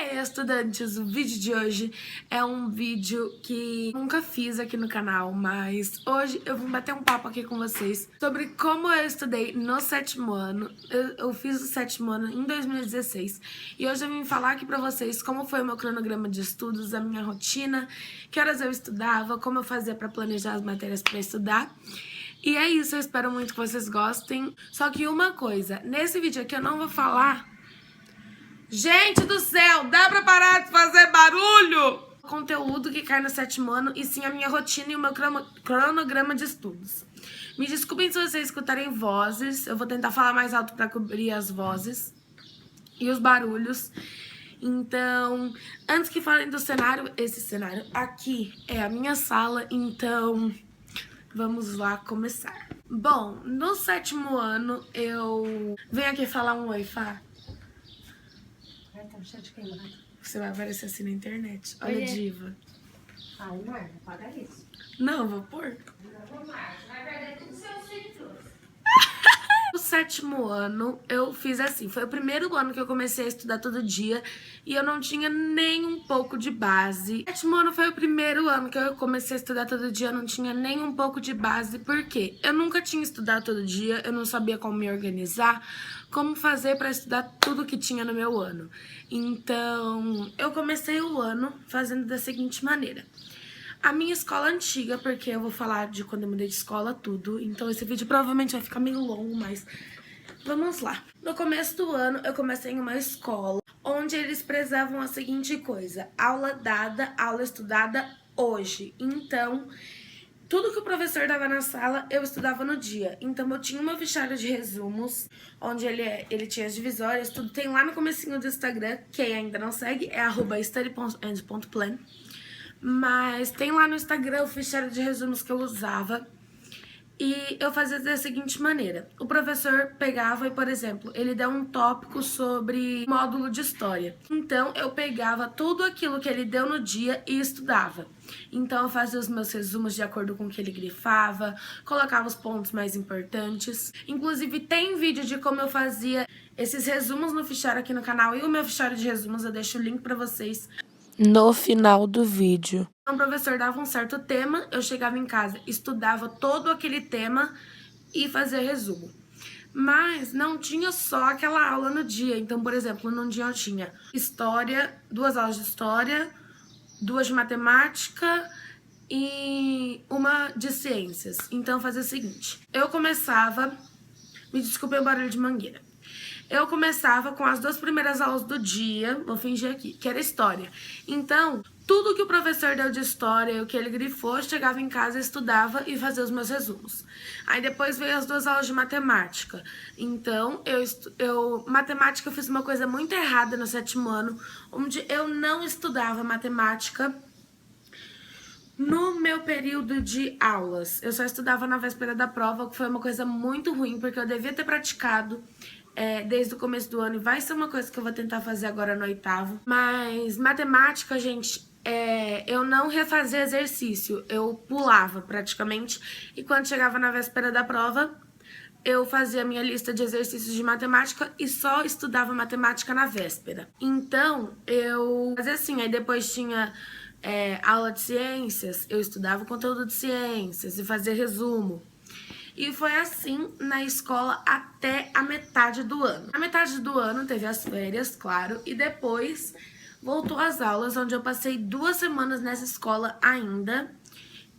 aí, estudantes, o vídeo de hoje é um vídeo que nunca fiz aqui no canal, mas hoje eu vim bater um papo aqui com vocês sobre como eu estudei no sétimo ano. Eu fiz o sétimo ano em 2016 e hoje eu vim falar aqui pra vocês como foi o meu cronograma de estudos, a minha rotina, que horas eu estudava, como eu fazia pra planejar as matérias pra estudar. E é isso, eu espero muito que vocês gostem. Só que uma coisa, nesse vídeo aqui eu não vou falar... Gente do céu, dá pra parar de fazer barulho? O conteúdo que cai no sétimo ano e sim a minha rotina e o meu cronograma de estudos. Me desculpem se vocês escutarem vozes, eu vou tentar falar mais alto pra cobrir as vozes e os barulhos. Então, antes que falem do cenário, esse cenário aqui é a minha sala, então vamos lá começar. Bom, no sétimo ano eu venho aqui falar um oi, Fá. Você vai aparecer assim na internet. Olha, diva. Ai, Marta, paga isso. Não, vou pôr. Não, Marta, vai perder tudo seus seguidores. No sétimo ano, eu fiz assim. Foi o primeiro ano que eu comecei a estudar todo dia e eu não tinha nem um pouco de base. O sétimo ano foi o primeiro ano que eu comecei a estudar todo dia, eu não tinha nem um pouco de base. Por quê? Eu nunca tinha estudado todo dia, eu não sabia como me organizar, como fazer para estudar tudo que tinha no meu ano. Então, eu comecei o ano fazendo da seguinte maneira. A minha escola antiga, porque eu vou falar de quando eu mudei de escola, tudo. Então esse vídeo provavelmente vai ficar meio longo, mas vamos lá. No começo do ano, eu comecei em uma escola onde eles prezavam a seguinte coisa: aula dada, aula estudada hoje. Então, tudo que o professor dava na sala, eu estudava no dia. Então, eu tinha uma fichária de resumos, onde ele tinha as divisórias, tudo. Tem lá no comecinho do Instagram, quem ainda não segue, é @study.and.plan. Mas tem lá no Instagram o fichário de resumos que eu usava. E eu fazia da seguinte maneira. O professor pegava e, por exemplo, ele deu um tópico sobre módulo de história. Então, eu pegava tudo aquilo que ele deu no dia e estudava. Então, eu fazia os meus resumos de acordo com o que ele grifava, colocava os pontos mais importantes. Inclusive, tem vídeo de como eu fazia esses resumos no fichário aqui no canal. E o meu fichário de resumos, eu deixo o link pra vocês no final do vídeo. O professor dava um certo tema, eu chegava em casa, estudava todo aquele tema e fazia resumo. Mas não tinha só aquela aula no dia. Então, por exemplo, num dia eu tinha história, 2 aulas de história, 2 de matemática e 1 de ciências. Então, eu fazia o seguinte, eu começava... Me desculpem o barulho de mangueira. Eu começava com as 2 primeiras aulas do dia, vou fingir aqui, que era história. Então, tudo que o professor deu de história, o que ele grifou, eu chegava em casa, estudava e fazia os meus resumos. Aí depois veio as 2 aulas de matemática. Então, matemática eu fiz uma coisa muito errada no sétimo ano, onde eu não estudava matemática no meu período de aulas. Eu só estudava na véspera da prova, que foi uma coisa muito ruim, porque eu devia ter praticado desde o começo do ano, e vai ser uma coisa que eu vou tentar fazer agora no 8º. Mas matemática, gente, eu não refazia exercício, eu pulava praticamente, e quando chegava na véspera da prova, eu fazia a minha lista de exercícios de matemática e só estudava matemática na véspera. Então, eu fazia assim, aí depois tinha aula de ciências, eu estudava o conteúdo de ciências e fazia resumo. E foi assim na escola até a metade do ano. A metade do ano teve as férias, claro, e depois voltou às aulas, onde eu passei 2 semanas nessa escola ainda.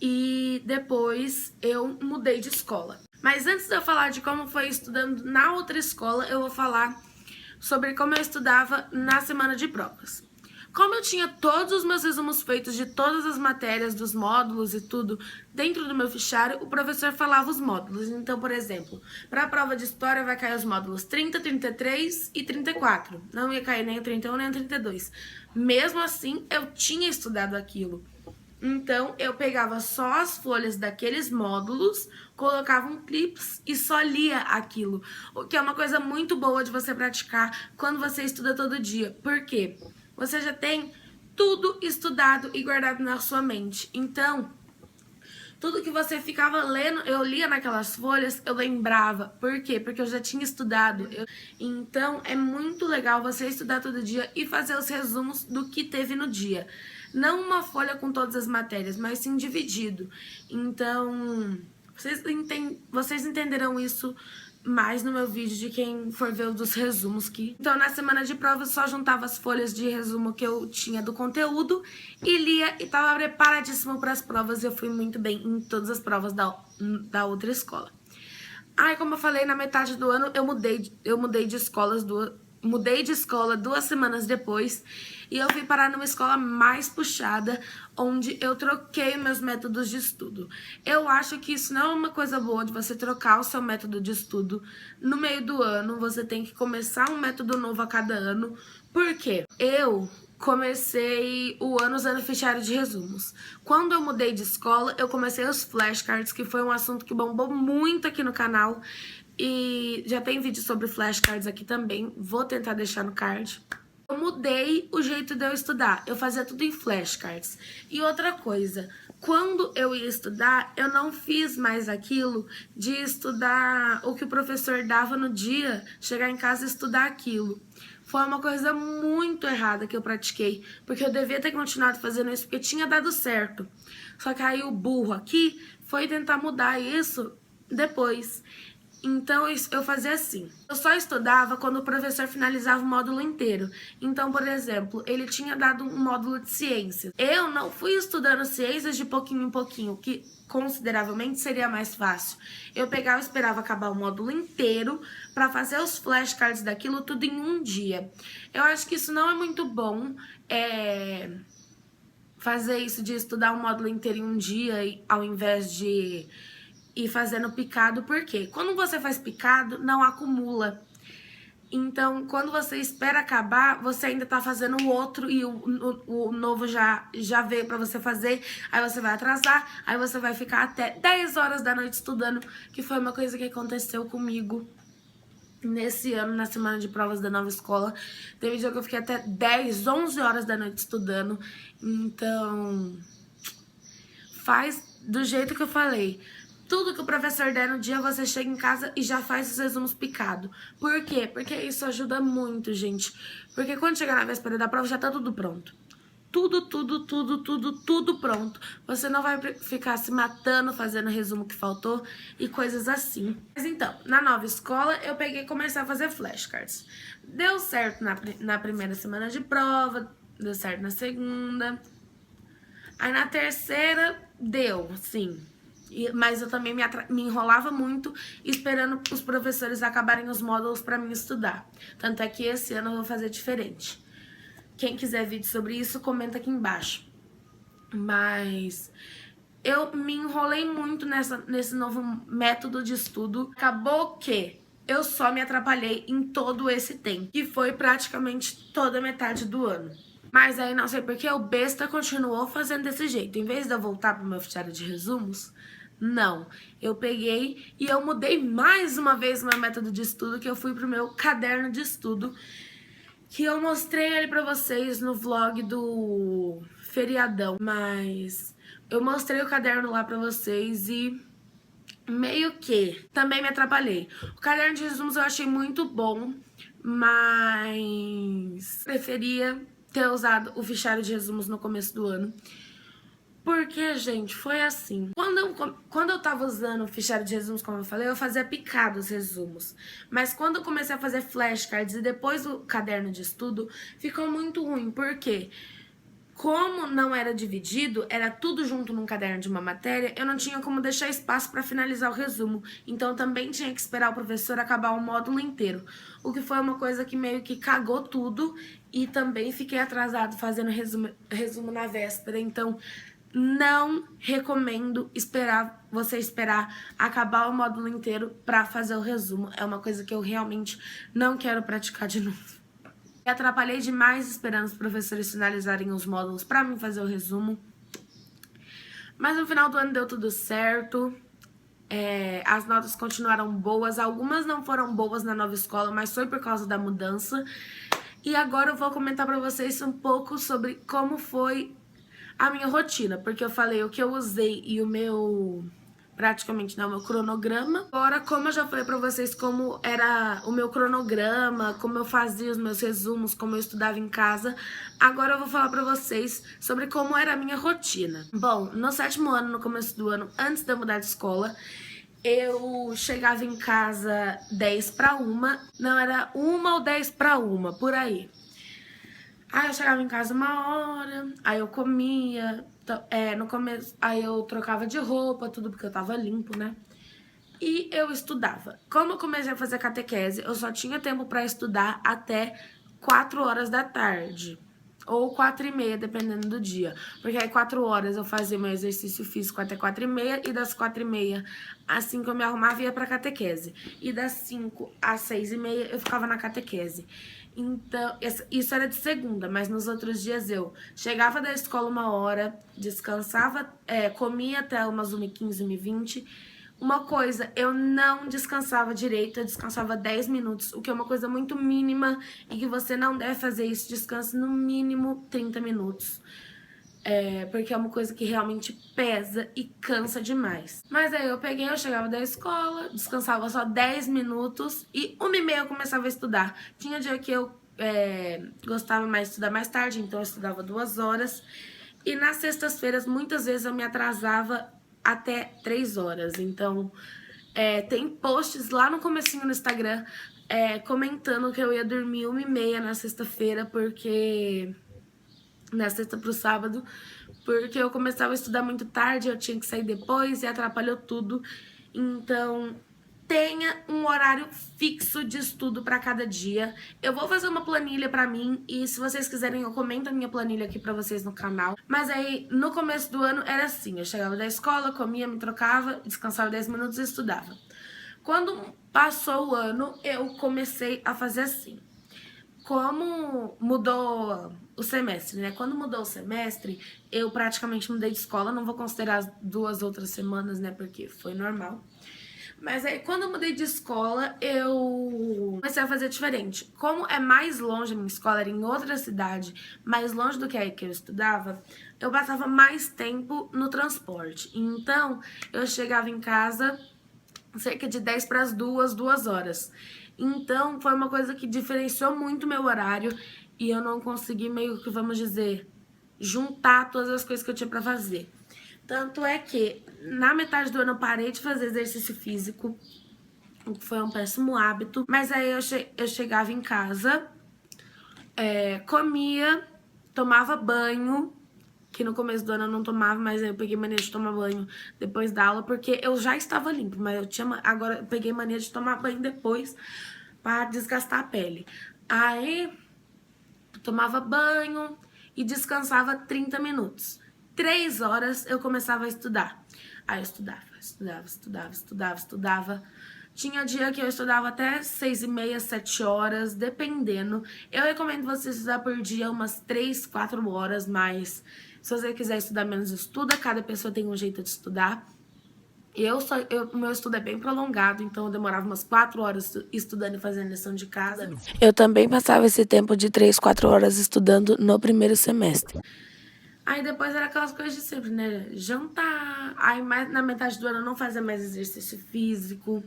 E depois eu mudei de escola. Mas antes de eu falar de como foi estudando na outra escola, eu vou falar sobre como eu estudava na semana de provas. Como eu tinha todos os meus resumos feitos de todas as matérias, dos módulos e tudo dentro do meu fichário, o professor falava os módulos. Então, por exemplo, para a prova de história vai cair os módulos 30, 33 e 34. Não ia cair nem o 31 nem o 32. Mesmo assim, eu tinha estudado aquilo. Então, eu pegava só as folhas daqueles módulos, colocava um clips e só lia aquilo. O que é uma coisa muito boa de você praticar quando você estuda todo dia. Por quê? Você já tem tudo estudado e guardado na sua mente. Então, Tudo que você ficava lendo, eu lia naquelas folhas, eu lembrava. Por quê? Porque eu já tinha estudado. Então, é muito legal você estudar todo dia e fazer os resumos do que teve no dia. Não uma folha com todas as matérias, mas sim dividido. Então, vocês entenderão isso mais no meu vídeo de quem for ver o dos resumos que... Então, na semana de prova, eu só juntava as folhas de resumo que eu tinha do conteúdo e lia e tava preparadíssimo para as provas. E eu fui muito bem em todas as provas da outra escola. Aí, como eu falei, na metade do ano, eu mudei de escola 2 semanas depois e eu fui parar numa escola mais puxada, onde eu troquei meus métodos de estudo. Eu acho que isso não é uma coisa boa de você trocar o seu método de estudo no meio do ano. Você tem que começar um método novo a cada ano. Por quê? Eu comecei o ano usando fichário de resumos. Quando eu mudei de escola, eu comecei os flashcards, que foi um assunto que bombou muito aqui no canal. E já tem vídeo sobre flashcards aqui também, vou tentar deixar no card. Eu mudei o jeito de eu estudar, eu fazia tudo em flashcards. E outra coisa, quando eu ia estudar, eu não fiz mais aquilo de estudar o que o professor dava no dia, chegar em casa e estudar aquilo. Foi uma coisa muito errada que eu pratiquei, porque eu devia ter continuado fazendo isso porque tinha dado certo. Só que aí o burro aqui foi tentar mudar isso depois. Então, eu fazia assim. Eu só estudava quando o professor finalizava o módulo inteiro. Então, por exemplo, ele tinha dado um módulo de ciências. Eu não fui estudando ciências de pouquinho em pouquinho, que consideravelmente seria mais fácil. Eu pegava e esperava acabar o módulo inteiro para fazer os flashcards daquilo tudo em um dia. Eu acho que isso não é muito bom, fazer isso de estudar o módulo inteiro em um dia, ao invés de ir fazendo picado. Porque quando você faz picado, não acumula. Então, quando você espera acabar, você ainda tá fazendo o outro e o novo já veio pra você fazer. Aí você vai atrasar, aí você vai ficar até 10 horas da noite estudando, que foi uma coisa que aconteceu comigo nesse ano, na semana de provas da nova escola. Teve dia que eu fiquei até 10, 11 horas da noite estudando. Então, faz do jeito que eu falei. Tudo que o professor der no dia, você chega em casa e já faz os resumos picados. Por quê? Porque isso ajuda muito, gente. Porque quando chegar na véspera da prova, já tá tudo pronto. Tudo pronto. Você não vai ficar se matando fazendo resumo que faltou e coisas assim. Mas então, na nova escola, eu peguei e comecei a fazer flashcards. Deu certo na primeira semana de prova, deu certo na segunda. Aí na terceira, deu, sim. Mas eu também me enrolava muito esperando os professores acabarem os módulos para mim estudar. Tanto é que esse ano eu vou fazer diferente. Quem quiser vídeo sobre isso, comenta aqui embaixo. Mas eu me enrolei muito nesse novo método de estudo. Acabou que eu só me atrapalhei em todo esse tempo, que foi praticamente toda a metade do ano. Mas aí não sei porque o besta continuou fazendo desse jeito. Em vez de eu voltar pro meu fichário de resumos, não. Eu peguei e eu mudei mais uma vez o meu método de estudo, que eu fui pro meu caderno de estudo, que eu mostrei ele pra vocês no vlog do feriadão. Mas eu mostrei o caderno lá pra vocês e meio que também me atrapalhei. O caderno de resumos eu achei muito bom, mas preferia ter usado o fichário de resumos no começo do ano. Porque, gente, foi assim. Quando eu tava usando o fichário de resumos, como eu falei, eu fazia picado os resumos. Mas quando eu comecei a fazer flashcards e depois o caderno de estudo, ficou muito ruim. Por quê? Como não era dividido, era tudo junto num caderno de uma matéria, eu não tinha como deixar espaço para finalizar o resumo. Então, eu também tinha que esperar o professor acabar o módulo inteiro. O que foi uma coisa que meio que cagou tudo e também fiquei atrasado fazendo resumo na véspera. Então, não recomendo você esperar acabar o módulo inteiro para fazer o resumo. É uma coisa que eu realmente não quero praticar de novo. Me atrapalhei demais esperando os professores finalizarem os módulos para mim fazer o resumo. Mas no final do ano deu tudo certo. As notas continuaram boas. Algumas não foram boas na nova escola, mas foi por causa da mudança. E agora eu vou comentar para vocês um pouco sobre como foi a minha rotina, porque eu falei o que eu usei e o meu... praticamente não, o meu cronograma. Agora, como eu já falei pra vocês como era o meu cronograma, como eu fazia os meus resumos, como eu estudava em casa, agora eu vou falar pra vocês sobre como era a minha rotina. Bom, no 7º ano, no começo do ano, antes de eu mudar de escola, eu chegava em casa 10 para 1, não, era 1 ou 10 para 1, por aí. Aí eu chegava em casa 1 hora, aí eu comia, no começo, aí eu trocava de roupa, tudo porque eu tava limpo, né? E eu estudava. Como eu comecei a fazer catequese, eu só tinha tempo pra estudar até 4 horas da tarde. Ou 4h30, dependendo do dia. Porque aí 4 horas eu fazia meu exercício físico até 4h30, e das 4h30 às 5 eu me arrumava e ia pra catequese. E das 5 às 6h30 eu ficava na catequese. Então, isso era de segunda, mas nos outros dias eu chegava da escola 1 hora, descansava, comia até umas 1h15, 1h20. Uma coisa, eu não descansava direito, eu descansava 10 minutos, o que é uma coisa muito mínima e que você não deve fazer isso, descanse no mínimo 30 minutos. Porque é uma coisa que realmente pesa e cansa demais. Mas aí eu chegava da escola, descansava só 10 minutos e 1h30 eu começava a estudar. Tinha dia que eu gostava mais de estudar mais tarde, então eu estudava 2 horas. E nas sextas-feiras, muitas vezes eu me atrasava até 3 horas. Então, tem posts lá no comecinho no Instagram comentando que eu ia dormir 1h30 na sexta-feira, porque... na sexta pro sábado, porque eu começava a estudar muito tarde, eu tinha que sair depois e atrapalhou tudo. Então, tenha um horário fixo de estudo para cada dia. Eu vou fazer uma planilha para mim e se vocês quiserem eu comento a minha planilha aqui para vocês no canal. Mas aí, no começo do ano era assim, eu chegava da escola, comia, me trocava, descansava 10 minutos e estudava. Quando passou o ano, eu comecei a fazer assim. Como mudou o semestre, né? Quando mudou o semestre, eu praticamente mudei de escola. Não vou considerar as 2 outras semanas, né? Porque foi normal. Mas aí, quando eu mudei de escola, eu comecei a fazer diferente. Como é mais longe, a minha escola era em outra cidade, mais longe do que a que eu estudava, eu passava mais tempo no transporte. Então, eu chegava em casa cerca de 10 para as 2 horas. Então, foi uma coisa que diferenciou muito meu horário e eu não consegui meio que, vamos dizer, juntar todas as coisas que eu tinha pra fazer. Tanto é que, na metade do ano, eu parei de fazer exercício físico, o que foi um péssimo hábito. Mas aí eu chegava em casa, comia, tomava banho, que no começo do ano eu não tomava, mas aí eu peguei mania de tomar banho depois da aula, porque eu já estava limpa, mas agora eu peguei mania de tomar banho depois para desgastar a pele. Aí tomava banho e descansava 30 minutos. 3 horas eu começava a estudar. Aí eu estudava. Tinha dia que eu estudava até 6h30, 7 horas, dependendo. Eu recomendo você estudar por dia umas 3, 4 horas, mas se você quiser estudar menos, estuda. Cada pessoa tem um jeito de estudar. O meu estudo é bem prolongado, então eu demorava umas 4 horas estudando e fazendo lição de casa. Eu também passava esse tempo de 3, 4 horas estudando no primeiro semestre. Aí depois era aquelas coisas de sempre, né? Jantar. Aí na metade do ano eu não fazia mais exercício físico.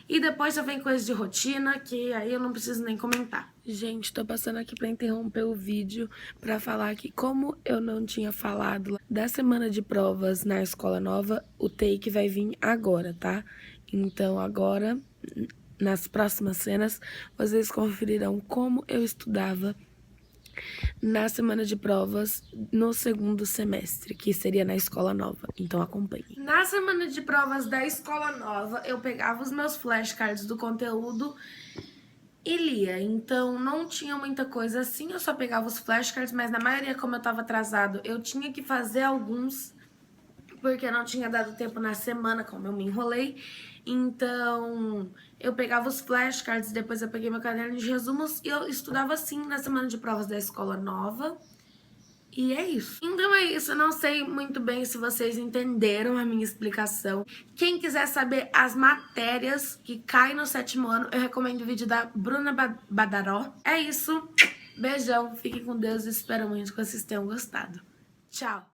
E depois já vem coisas de rotina, que aí eu não preciso nem comentar. Gente, tô passando aqui pra interromper o vídeo pra falar que como eu não tinha falado da semana de provas na escola nova, o take vai vir agora, tá? Então agora, nas próximas cenas, vocês conferirão como eu estudava na semana de provas no segundo semestre, que seria na escola nova. Então acompanhe. Na semana de provas da escola nova, eu pegava os meus flashcards do conteúdo e lia. Então não tinha muita coisa assim, eu só pegava os flashcards, mas na maioria, como eu tava atrasado, eu tinha que fazer alguns, porque não tinha dado tempo na semana, como eu me enrolei. Então, eu pegava os flashcards, depois eu peguei meu caderno de resumos e eu estudava assim na semana de provas da escola nova. E é isso. Então é isso, eu não sei muito bem se vocês entenderam a minha explicação. Quem quiser saber as matérias que caem no 7º ano, eu recomendo o vídeo da Bruna Badaró. É isso. Beijão, fiquem com Deus e espero muito que vocês tenham gostado. Tchau!